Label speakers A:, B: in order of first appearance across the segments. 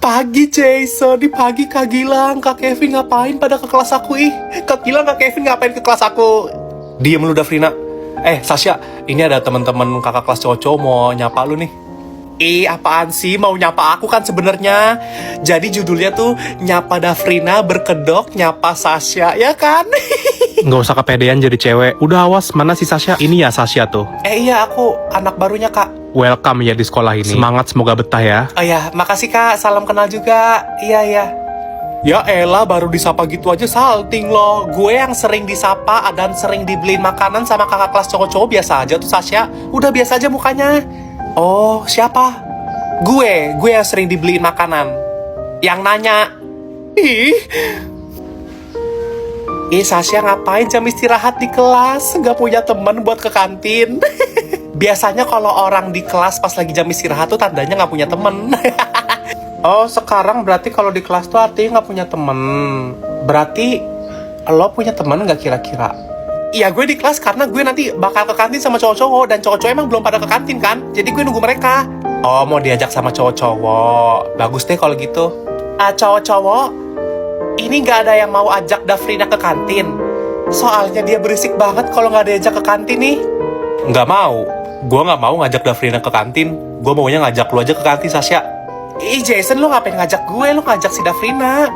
A: Pagi Jason, di pagi Kak Gilang, Kak Kevin ngapain pada ke kelas aku Kak Gilang, Kak Kevin ngapain ke kelas aku? Diem lu Davrina. Sasha, ini ada teman-teman kakak kelas cowok-cowok mau nyapa lu nih. Apaan sih mau nyapa aku kan sebenarnya? Jadi judulnya tuh nyapa Davrina berkedok nyapa Sasha, ya kan?
B: Nggak usah kepedean jadi cewek. Udah awas, mana si Sasha? Ini ya Sasha tuh.
A: Iya, aku anak barunya Kak.
B: Welcome ya di sekolah ini. Semangat, semoga betah ya.
A: Oh ya, makasih Kak, salam kenal juga. Iya. Ya elah, baru disapa gitu aja salting loh. Gue yang sering disapa dan sering dibeliin makanan sama kakak kelas cowok-cowok biasa aja tuh Sasha. Udah biasa aja mukanya. Oh, siapa? Gue yang sering dibeliin makanan. Yang nanya. Sasha ngapain jam istirahat di kelas? Nggak punya temen buat ke kantin. Biasanya kalau orang di kelas pas lagi jam istirahat tuh tandanya nggak punya temen. Oh, sekarang berarti kalau di kelas tuh artinya nggak punya temen. Berarti lo punya temen nggak kira-kira? Iya, gue di kelas karena gue nanti bakal ke kantin sama cowok-cowok. Dan cowok-cowok emang belum pada ke kantin kan? Jadi gue nunggu mereka. Oh, mau diajak sama cowok-cowok. Bagus deh kalau gitu. Cowok-cowok, ini nggak ada yang mau ajak Davrina ke kantin. Soalnya dia berisik banget kalau nggak diajak ke kantin nih. Nggak mau. Gue nggak mau ngajak Davrina ke kantin. Gue maunya ngajak lu aja ke kantin, Sasha. Jason, lu ngapain ngajak gue? Lu ngajak si Davrina.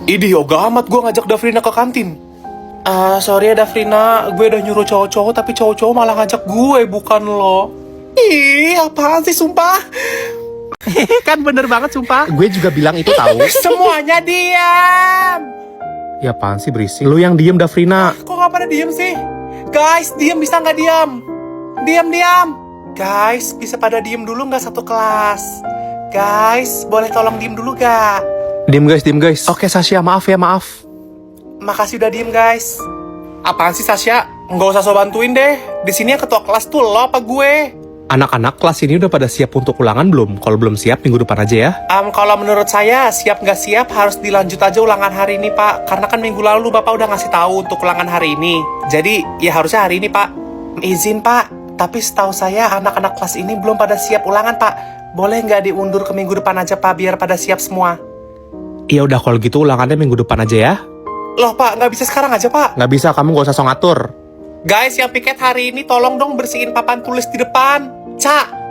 A: Yoga amat gue ngajak Davrina ke kantin. Sorry ya Davrina, gue udah nyuruh cowok-cowok tapi cowok-cowok malah ngajak gue, bukan lo. Apaan sih sumpah? Kan bener banget sumpah.
B: Gue juga bilang itu tahu.
A: Semuanya diam.
B: Ya apaan sih berisik? Lu yang diem Davrina.
A: Kok gak pada diem sih? Guys, diem bisa gak diem? Diam. Guys, bisa pada diem dulu gak satu kelas? Guys, boleh tolong diem dulu gak?
B: Diem guys. Oke Sasha, maaf ya, maaf.
A: Makasih udah diem guys. Apaan sih Sasha? Nggak usah so bantuin deh. Di sini yang ketua kelas tuh lo apa gue?
B: Anak-anak kelas ini udah pada siap untuk ulangan belum? Kalau belum siap, minggu depan aja ya.
A: Kalau menurut saya siap nggak siap harus dilanjut aja ulangan hari ini Pak. Karena kan minggu lalu Bapak udah ngasih tahu untuk ulangan hari ini. Jadi ya harusnya hari ini Pak. Izin Pak, tapi setahu saya anak-anak kelas ini belum pada siap ulangan Pak. Boleh nggak diundur ke minggu depan aja Pak, biar pada siap semua?
B: Ya udah kalau gitu ulangannya minggu depan aja ya.
A: Loh Pak, nggak bisa sekarang aja Pak?
B: Nggak bisa, kamu nggak usah so ngatur.
A: Guys, yang piket hari ini tolong dong bersihin papan tulis di depan.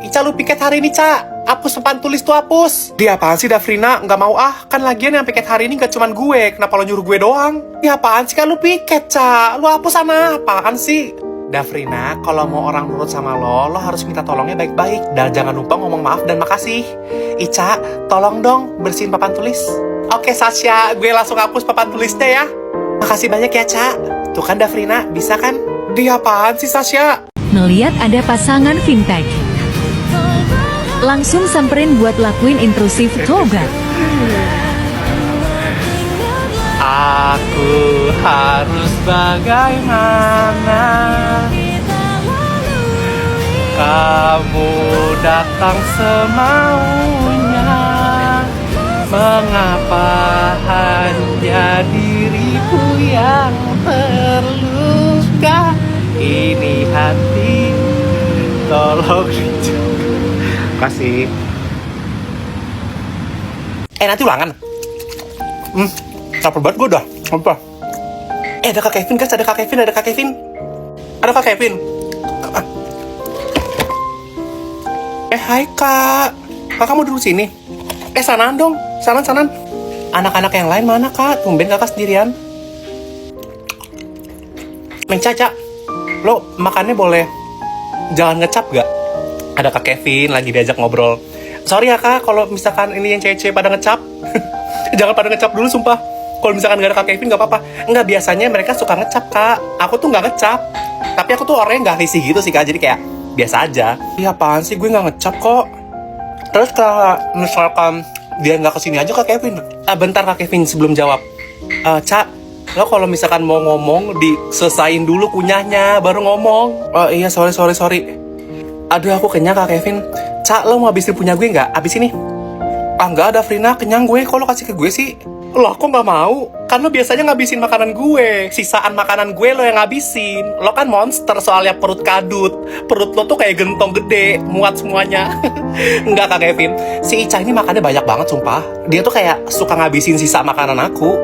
A: Ica lu piket hari ini hapus papan tulis tuh hapus. Dia apaan sih Davrina? Nggak mau kan lagian yang piket hari ini nggak cuman gue. Kenapa lo nyuruh gue doang? Dia apaan sih kan lu piket Lu hapus sana. Apaan sih? Davrina, kalau mau orang nurut sama lo harus minta tolongnya baik-baik. Dan jangan lupa ngomong maaf dan makasih. Ica, tolong dong bersihin papan tulis. Oke Sasha, gue langsung hapus papan tulisnya ya. Makasih banyak ya Ca. Tuh kan Davrina, bisa kan? Dia apaan sih Sasha?
C: Melihat ada pasangan fintech, langsung samperin buat lakuin intrusif toga.
A: Aku harus bagaimana? Kamu datang semaunya. Mengapa hanya diriku yang terluka? Ini hati tolong dijaga. Kasih. Nanti ulangan. Capek banget gue dah. Apa? Ada Kak Kevin guys, ada Kak Kevin. Ada Kak Kevin. Hai Kak. Kakak mau duduk sini? Sanaan dong. Sanan. Anak-anak yang lain mana Kak? Tumben Kakak sendirian. Mencaca. Lo makannya boleh jangan ngecap gak? Ada Kak Kevin lagi diajak ngobrol. Sorry ya Kak, kalau misalkan ini yang cewek-cewek pada ngecap. Jangan pada ngecap dulu sumpah. Kalau misalkan gak ada Kak Kevin gak apa-apa. Enggak, biasanya mereka suka ngecap Kak. Aku tuh gak ngecap. Tapi aku tuh orangnya gak risih gitu sih Kak. Jadi kayak biasa aja. Iya apaan sih, gue gak ngecap kok. Terus kalau misalkan dia gak kesini aja Kak Kevin. Bentar Kak Kevin sebelum jawab. Ca, lo kalau misalkan mau ngomong diselesain dulu kunyahnya baru ngomong. Oh iya, sorry. Aduh aku kenyang Kak Kevin. Ca, lo mau habisin punya gue nggak? Abis ini? Ah, enggak ada, Frina. Kenyang gue. Kok lo kasih ke gue sih? Loh, kok nggak mau? Kan lo biasanya ngabisin makanan gue. Sisaan makanan gue lo yang ngabisin. Lo kan monster soalnya perut kadut. Perut lo tuh kayak gentong gede, muat semuanya. Enggak, Kak Kevin. Si Ica ini makannya banyak banget, sumpah. Dia tuh kayak suka ngabisin sisa makanan aku.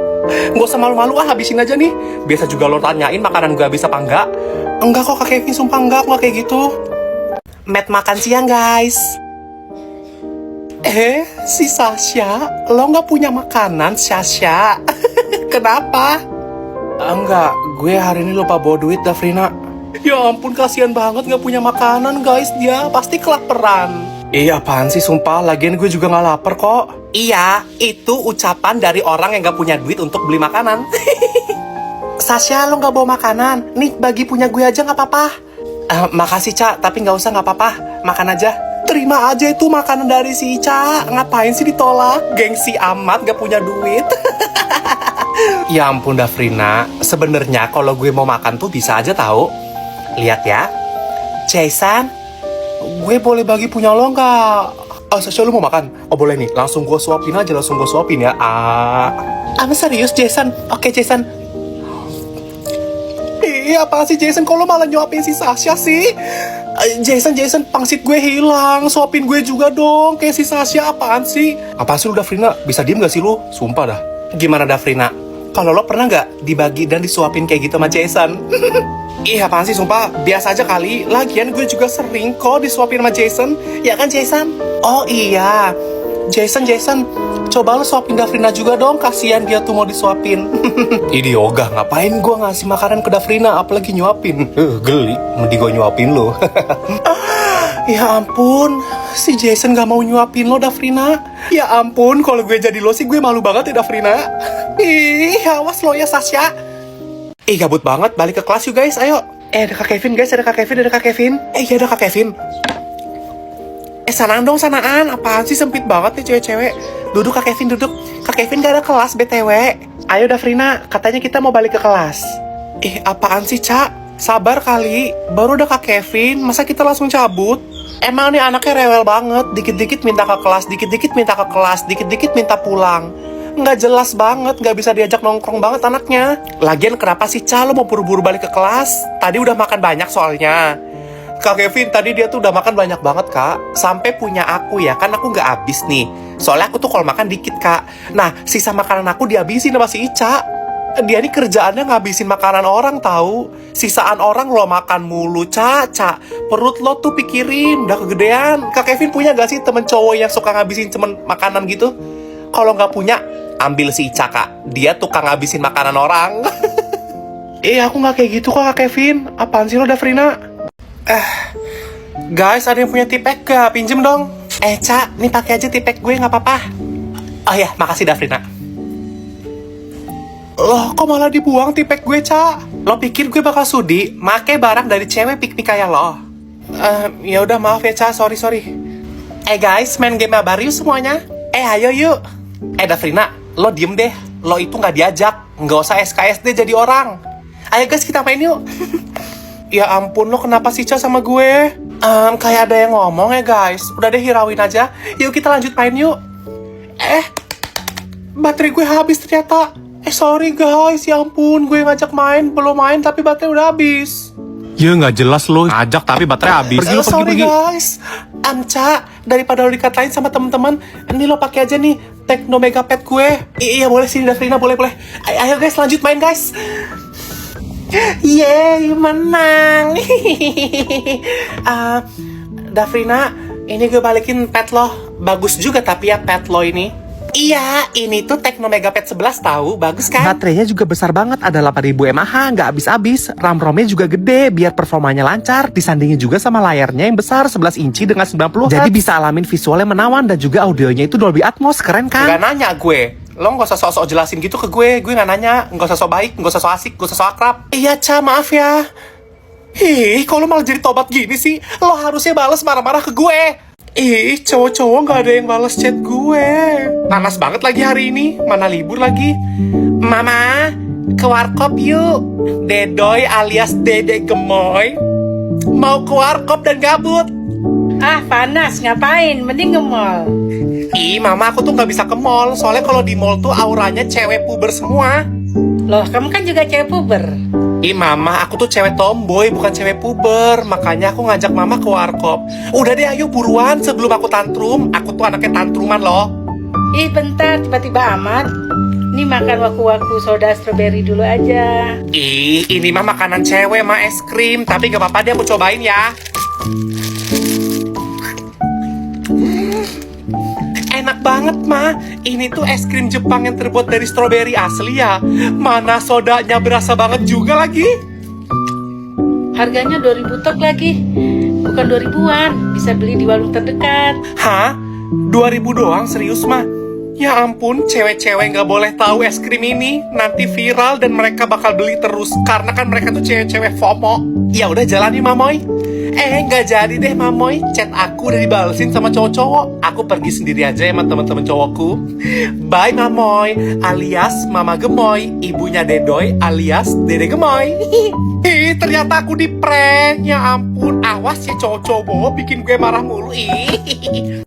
A: Nggak usah malu-malu, habisin aja nih. Biasa juga lo tanyain makanan gue habis apa enggak. Enggak kok, Kak Kevin, sumpah enggak, aku nggak kayak gitu. Matt makan siang, guys. Si Sasha, lo nggak punya makanan, Sasha? Kenapa? Enggak, gue hari ini lupa bawa duit, Dafrina. Ya ampun, kasihan banget nggak punya makanan, guys. Dia pasti kelaparan. Apaan sih, sumpah. Lagian gue juga nggak lapar kok. Iya, itu ucapan dari orang yang nggak punya duit untuk beli makanan. Sasha, lo nggak bawa makanan? Nih, bagi punya gue aja nggak apa-apa. Makasih, Ca, tapi nggak usah, nggak apa-apa. Makan aja. Terima aja itu makanan dari si Ica. Ngapain sih ditolak? Gengsi amat, gak punya duit. Ya ampun, Dafrina. Sebenarnya kalau gue mau makan tuh bisa aja tahu. Lihat ya. Jason, gue boleh bagi punya lo nggak? Sasha, lu mau makan? Oh boleh nih, langsung gue suapin aja, ya. Serius, Jason? Oke, Jason. Apa sih, Jason? Kok lo malah nyuapin si Sasha sih? Jason, pangsit gue hilang. Suapin gue juga dong, kayak si Sasha. Apaan sih? Apaan sih lu, Dafrina? Bisa diem gak sih lu? Sumpah dah. Gimana, Dafrina? Kalau lo pernah gak dibagi dan disuapin kayak gitu sama Jason? Apaan sih, sumpah. Biasa aja kali. Lagian gue juga sering kok disuapin sama Jason. Ya kan, Jason? Oh iya. Jason, coba lo suapin Dafrina juga dong. Kasian dia tuh mau disuapin. Ini yoga, ngapain gue ngasih makanan ke Dafrina, apalagi nyuapin. Geli, mending gue nyuapin lo. Ya ampun, si Jason gak mau nyuapin lo, Dafrina. Ya ampun, kalau gue jadi lo sih gue malu banget ya, Dafrina. Awas lo ya, Sasha. Gabut banget, balik ke kelas yuk guys, ayo. Ada Kak Kevin guys, ada Kak Kevin. Iya ada Kak Kevin. Sanaan dong, sanaan. Apaan sih, sempit banget nih cewek-cewek. Duduk Kak Kevin, duduk. Kak Kevin gak ada kelas, BTW. Ayo Dafrina, katanya kita mau balik ke kelas. Apaan sih, Ca? Sabar kali, baru udah Kak Kevin, masa kita langsung cabut? Emang nih anaknya rewel banget, dikit-dikit minta ke kelas, dikit-dikit minta pulang. Nggak jelas banget, nggak bisa diajak nongkrong banget anaknya. Lagian kenapa sih, Ca, lo mau buru-buru balik ke kelas? Tadi udah makan banyak soalnya. Kak Kevin, tadi dia tuh udah makan banyak banget, Kak. Sampai punya aku ya, kan aku nggak habis nih. Soalnya aku tuh kalau makan dikit, Kak. Nah, sisa makanan aku dihabisin sama si Ica. Dia nih kerjaannya ngabisin makanan orang tahu. Sisaan orang lo makan mulu, Ca. Perut lo tuh pikirin, udah kegedean. Kak Kevin punya gak sih temen cowok yang suka ngabisin cuman makanan gitu? Kalau nggak punya, ambil si Ica, Kak. Dia tukang ngabisin makanan orang. Aku nggak kayak gitu kok, Kak Kevin. Apaan sih lo, Dafrina? Guys, ada yang punya tipek gak? Pinjem dong. Ca, nih pakai aja tipek gue, nggak apa-apa. Oh ya, makasih Dafrina. Loh, kok malah dibuang tipek gue, Ca? Lo pikir gue bakal sudi make barang dari cewek piknik kayak lo? Ya udah, maaf ya, Ca, sorry. Guys, main game apa yuk semuanya? Ayo yuk. Dafrina, lo diem deh. Lo itu nggak diajak, nggak usah SKSD jadi orang. Ayo guys, kita main yuk. Ya ampun, lo kenapa sih, Ca, sama gue? Kayak ada yang ngomong ya, guys. Udah deh, hirauin aja. Yuk, kita lanjut main yuk. Baterai gue habis ternyata. Sorry guys, ya ampun. Gue ngajak main, belum main tapi baterai udah habis.
B: Ya nggak jelas lo, ajak tapi baterai habis. Pergi lo,
A: sorry
B: pergi.
A: Guys. Ca, daripada lo dikatain sama temen-temen, ini lo pakai aja nih Tekno Megapad gue. Iya boleh sini, Dafrina, boleh. Ayo guys, lanjut main guys. Yeay, menang. Dafrina, ini gue balikin pet lo. Bagus juga tapi ya pet lo ini. Iya, ini tuh Tekno Megapad 11 tahu, bagus kan? Baterainya juga besar banget, ada 8000 mAh, nggak habis-habis. RAM-ROM-nya juga gede, biar performanya lancar. Disandingin juga sama layarnya yang besar 11 inci dengan 90 Hz. Jadi bisa alamin visualnya menawan dan juga audionya itu Dolby Atmos, keren kan? Gak nanya gue. Lo gak usah sok-sok jelasin gitu ke gue gak nanya. Gak usah sok baik, gak usah sok asik, gak usah sok akrab. Iya, Ca, maaf ya. Kok lo malah jadi tobat gini sih? Lo harusnya bales marah-marah ke gue. Cowok-cowok gak ada yang balas chat gue. Panas banget lagi hari ini, mana libur lagi. Mama, ke warkop yuk. Dedoy alias Dede Gemoy mau ke warkop dan gabut.
D: Panas, ngapain? Mending nge-mall.
A: Ih, mama aku tuh nggak bisa ke mall. Soalnya kalau di mall tuh auranya cewek puber semua.
D: Loh, kamu kan juga cewek puber.
A: Ih, mama, aku tuh cewek tomboy, bukan cewek puber. Makanya aku ngajak mama ke warkop. Udah deh, ayo buruan sebelum aku tantrum. Aku tuh anaknya tantruman loh.
D: Ih, bentar, tiba-tiba amat. Ini makan waku-waku soda strawberry dulu aja.
A: Ih, ini mah makanan cewek, mah es krim. Tapi gak apa-apa deh, aku cobain ya. Enak banget, Ma. Ini tuh es krim Jepang yang terbuat dari stroberi asli ya. Mana sodanya berasa banget juga lagi.
D: Harganya 2000 tok lagi. Bukan 2000-an, bisa beli di warung terdekat.
A: Hah? 2000 doang? Serius, Ma? Ya ampun, cewek-cewek nggak boleh tahu es krim ini. Nanti viral dan mereka bakal beli terus. Karena kan mereka tuh cewek-cewek FOMO. Ya udah jalan nih, Mamoy. Nggak jadi deh, Mamoy. Chat aku udah dibalesin sama cowok-cowok. Aku pergi sendiri aja ya sama teman-teman cowokku. Bye, Mamoy. Alias Mama Gemoy. Ibunya Dedoy alias Dede Gemoy. Ih, ternyata aku di prank. Ya ampun, awas ya cowok-cowok bikin gue marah mulu. Ih.